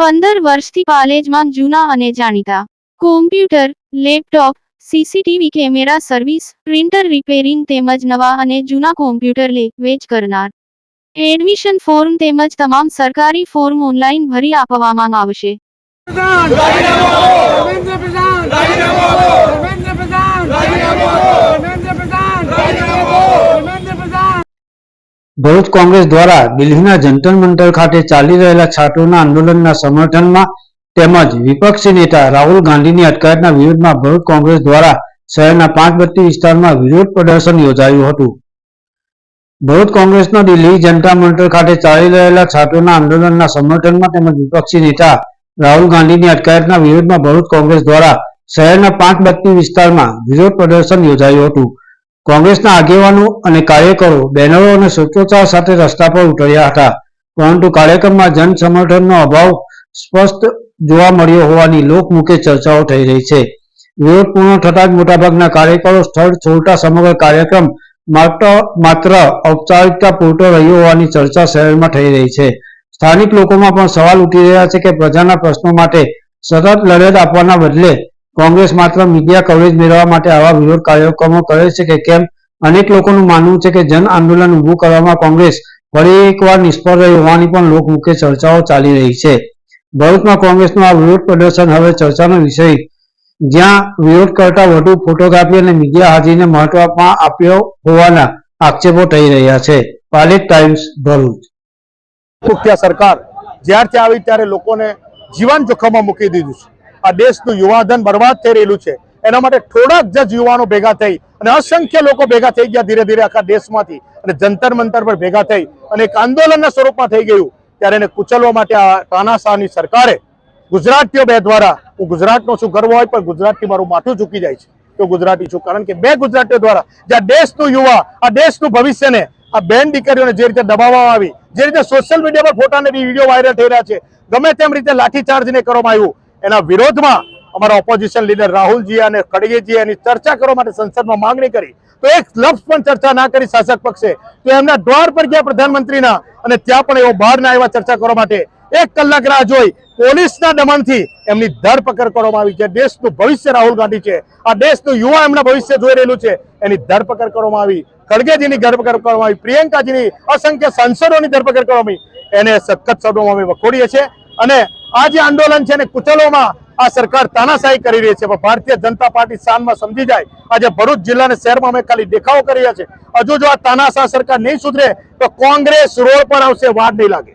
15 વર્ષથી પાલેજમાં જૂના અને જાણીતા computer, laptop, CCTV camera service, printer repairing તેમજ નવા અને જૂના કોમ્પ્યુટર લે વેચ કરનાર. એડમિશન ફોર્મ તેમજ તમામ સરકારી ફોર્મ ઓનલાઈન ભરી આપવામાં આવશે. ભરૂચ કોંગ્રેસ દ્વારા દિલ્હીના જંતર મંતર ખાતે ચાલી રહેલા છાત્રોના આંદોલનના સમર્થનમાં તેમજ વિપક્ષી નેતા રાહુલ ગાંધીની અટકાયતના વિરોધમાં ભરૂચ કોંગ્રેસ દ્વારા શહેરના 5 બત્તી વિસ્તારમાં વિરોધ પ્રદર્શન યોજાયું હતું. ભરૂચ કોંગ્રેસનો દિલ્હી જંતર મંતર ખાતે ચાલી રહેલા છાત્રોના આંદોલનના સમર્થનમાં તેમજ વિપક્ષી નેતા રાહુલ ગાંધીની અટકાયતના વિરોધમાં ભરૂચ કોંગ્રેસ દ્વારા શહેરના 5 બત્તી વિસ્તારમાં વિરોધ પ્રદર્શન યોજાયું હતું. કોંગ્રેસના આગેવાનો અને કાર્યકરો બેનરો અને સૂત્રોચ્ચાર સાથે રસ્તા પર ઉતર્યા હતા, પરંતુ કાર્યક્રમમાં જન સમર્થનનો અભાવ સ્પષ્ટ જોવા મળ્યો હોવાની લોકમુખે ચર્ચાઓ થઈ રહી છે. વિરોધ પૂર્ણ થતાં જ મોટાભાગના કાર્યકરો સ્થળ છોડતા સમગ્ર કાર્યક્રમ માત્ર ઔપચારિકતા પૂરતો રહ્યો હોવાની ચર્ચા શહેરમાં થઈ રહી છે. સ્થાનિક લોકોમાં પણ સવાલ ઉઠી રહ્યા છે કે પ્રજાના પ્રશ્નો માટે સતત લડત આપવાના બદલે કોંગ્રેસ માત્ર મીડિયા કવરેજ મેળવવા માટે આવા વિરોધ કાર્યક્રમો કરે છે કે કેમ. અનેક લોકોનું માનવું છે કે જન આંદોલન ઊભું કરવામાં કોંગ્રેસ ફરી એકવાર નિષ્ફળ રહી હોવાની પણ લોકમુખે ચર્ચાઓ ચાલી રહી છે. ભરૂચમાં કોંગ્રેસનું આ વિરોધ પ્રદર્શન હવે ચર્ચાનો વિષય, જ્યાં વિરોધ કરતા વધુ ફોટોગ્રાફી અને મીડિયા હાજરીને મહત્વ આપ્યો હોવાના આક્ષેપો થઈ રહ્યા છે. પાલેજ ટાઈમ્સ, ભરૂચ. મુખ્ય સરકાર જ્યારથી આવી ત્યારે લોકોને જીવન જોખમમાં મૂકી દીધું છે. આ દેશનું યુવાધન બરબાદ થઈ રહેલું છે. એના માટે થોડાક જ યુવાનો ભેગા થઈ અને અસંખ્ય લોકો ભેગા થઈ ગયા ધીરે ધીરે આખા દેશમાંથી અને જંતર મંતર પર ભેગા થઈ અને એક આંદોલનના સ્વરૂપમાં થઈ ગયું. ત્યારે એને કુચલવા માટે આ તાનાશાહની સરકારે ગુજરાતીઓ બે દ્વારા, હું ગુજરાતનો છું, ગર્વ હોય પણ ગુજરાતથી મારું માથું ઝૂકી જાય છે તો ગુજરાતી છું, કારણ કે બે ગુજરાતીઓ દ્વારા જ્યાં દેશનું યુવા, આ દેશનું ભવિષ્યને આ બેન દીકરીઓને જે રીતે દબાવવામાં આવી, જે રીતે સોશિયલ મીડિયા પર ફોટા અને વિડીયો વાયરલ થઈ રહ્યા છે, ગમે તેમ રીતે લાઠીચાર્જ ને કરવામાં આવ્યું, એના વિરોધમાં અમારા ઓપોઝિશન લીડર રાહુલજી અને ખડગેજી એની ચર્ચા કરવા માટે સંસદમાં માંગણી કરી તો એક લફ્ઝ પણ ચર્ચા ના કરી શાસક પક્ષે. તો એમના દ્વાર પર ગયા પ્રધાનમંત્રીના અને ત્યાં પણ એવો બહાર ના આવ્યા ચર્ચા કરવા માટે. 1 કલાક રાહ જોઈ પોલીસના દમનથી એમની ધરપકડ કરવામાં આવી છે. દેશનું ભવિષ્ય રાહુલ ગાંધી છે, આ દેશનું યુવા એમના ભવિષ્ય જોઈ રહેલું છે, એની ધરપકડ કરવામાં આવી. ખડગેજીની ધરપકડ કરવામાં આવી, પ્રિયંકાજીની, અસંખ્ય સાંસદોની ધરપકડ કરવામાં આવી. એને સખત શબ્દોમાં અમે વખોડીએ છીએ અને આ જે આંદોલન છે એને કુચલવામાં આ સરકાર તાનાશાહી કરી રહી છે. પણ ભારતીય જનતા પાર્ટી શાનમાં સમજી જાય. આજે ભરૂચ જિલ્લાના શહેરમાં અમે ખાલી દેખાવો કરી રહ્યા છે. હજુ જો આ તાનાશાહ સરકાર નહીં સુધરે તો કોંગ્રેસ રોડ પર આવશે, વાર નહીં લાગે.